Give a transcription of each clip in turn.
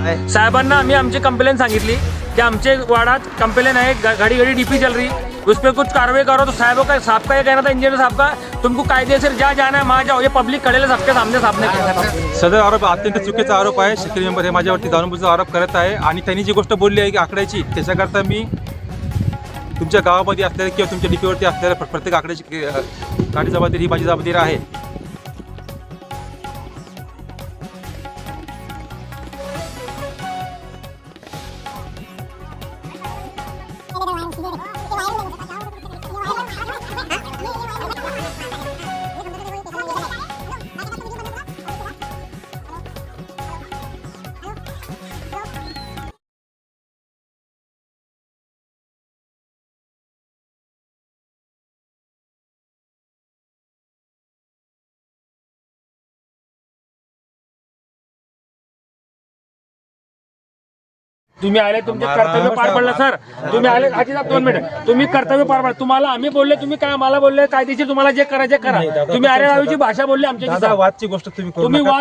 साहेबांना आम्ही आमची कंप्लेन सांगितली कि आमचे वार्डात कंप्लेन है, घड़ी घड़ी डीपी चल रही, उस पर कुछ कार्रवाई करो। तो साहब का ये कहना था, इंजीनियर साहब का, तुमको कायदेशीर जहाँ जाना है वहाँ जाओ। ये पब्लिक खड़े सबके सामने सामने सदर आरोप अत्यंत चुकीचा आरोप आहे। शेतकरी मेंबर हे माझ्यावरती जाणूनबुजून आरोप करत आहे आणि त्यांनी जी गोष्ट बोलली आहे की आकड्याची, त्याच्याकरता मी तुमच्या गावामध्ये असलेल्या किंवा तुमच्या डीपीवरती असलेल्या प्रत्येक आकड्याची काढी जबाबदारी ही माझी जबाबदारी आहे। तुम्ही आले, तुमचे कर्तव्य पार पडलं सर। तुम्ही आले, हाजी साहेब 2 मिनिट, तुम्ही कर्तव्य पार पडलं। तुम्हाला आम्ही बोलले, तुम्ही काय आम्हाला बोलले, कायदेशीर तुम्हाला जे करायचे करा। तुम्ही अरे रावीची भाषा बोलली आमच्याशी। वादची गोष्ट तुम्ही करू तुम्ही नका।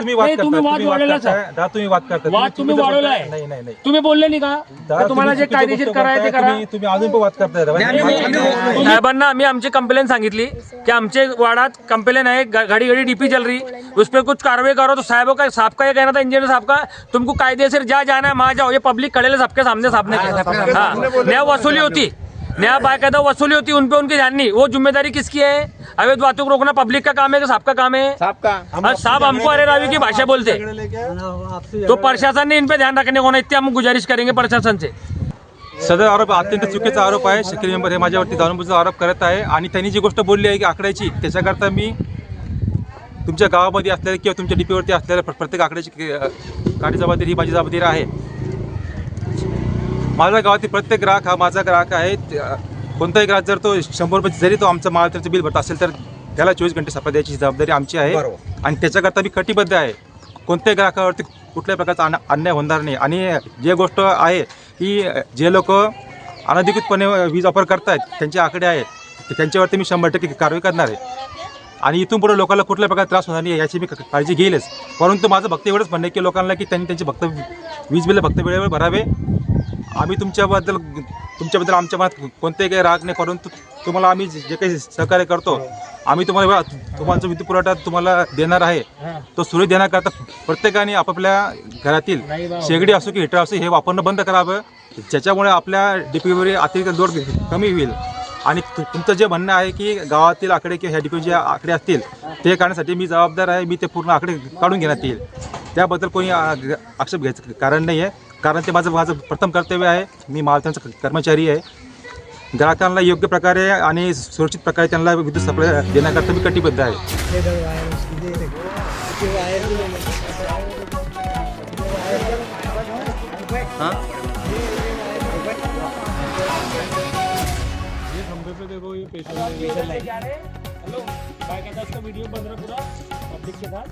वाद वाढवला सर, तुम्ही वाद करता, वाद तुम्ही वाढवला आहे। नाही नाही नाही, तुम्ही बोलले नाही का तुम्हाला जे कायदेशीर करायचे ते करा। तुम्ही अजून पण वाद करताय। साहेबांना आम्ही आमची कंप्लेन सांगितली कि आमचे वार्डात कंप्लेन है, घड़ी घड़ी डीपी चल रही, उस पर कुछ कार्रवाई करो। तो साहब का ये कहना था, इंजीनियर साहब का, तुमको कायदेशीर जहाँ जाना है वहाँ जाओ। ये पब्लिक खड़े सबके सामने सामने हाँ, न्याय वसूली होती, न्याय बाकायदा वसूली होती, उन पे उनकी ध्यान नहीं। वो जिम्मेदारी किसकी है? अवैध बातों को रोकना पब्लिक का काम है कि साहब का काम है? साहब हमको अरे रावी की भाषा बोलते, तो प्रशासन ने इन पे ध्यान रखने को ना, इतनी हम गुजारिश करेंगे प्रशासन से। सदर आरोप अत्यंत चुकीचा आरोप आहे। शेतकरी मेंबर हे माझ्यावरती जाणूनबुजून आरोप करत आहे आणि त्यांनी जी गोष्ट बोलली आहे की आकड्याची, त्याच्याकरता मी तुमच्या गावामध्ये असलेल्या किंवा तुमच्या डीपीवरती असलेल्या प्रत्येक आकड्याची काढी जबाबदारी ही माझी जबाबदारी आहे। माझ्या गावातील प्रत्येक ग्राहक हा माझा ग्राहक आहे। कोणताही ग्राहक जर तो 100 रुपये जरी तो आमचं महावितरणचं बिल भरत असेल तर त्याला 24 घंटे सप्लाय द्यायची जबाबदारी आमची आहे आणि त्याच्याकरता मी कटिबद्ध आहे। कोणत्याही ग्राहकावरती कुठल्याही प्रकारचा अन्याय होणार नाही। आणि जे गोष्ट आहे की जे लोक अनधिकृतपणे वीज वापर करतायत त्यांचे आकडे आहेत, त्यांच्यावरती मी 100% कारवाई करणार आहे आणि इथून पुढे लोकांना कुठल्या प्रकारे त्रास होणार नाही याची मी काळजी घेईलच। परंतु माझं फक्त एवढंच म्हणणं आहे की लोकांना की त्यांनी त्यांचे फक्त वीज बिल फक्त वेळेवर भरावे। आम्ही तुमच्याबद्दल आमच्या मनात कोणतेही काही राग नाही, परंतु तुम्हाला आम्ही जे काही सहकार्य करतो, आम्ही तुमचा विद्युत पुरवठा तुम्हाला देणार आहे, तो सुरळीत देण्याकरता प्रत्येकाने आपापल्या घरातील शेगडी असो की हीटर असो हे वापरणं बंद करावं, ज्याच्यामुळे आपल्या डीपीवर अतिरिक्त लोड कमी होईल। आणि तुमचं जे म्हणणं आहे की गावातील आकडे किंवा ह्या डीपीचे जे आकडे असतील ते काढण्यासाठी मी जबाबदार आहे, मी ते पूर्ण आकडे काढून घेण्यात येईल। त्याबद्दल कोणी आक्षेप घ्यायचं कारण नाही आहे, कारण ते माझं प्रथम कर्तव्य आहे। मी महावितरणचा कर्मचारी आहे। ग्राहकांना योग्य प्रकारे आणि सुरक्षित प्रकारे त्यांना विद्युत सप्लाय देण्याकरता मी कटिबद्ध आहे। वीडियो बन रहा पूरा पब्लिक के साथ।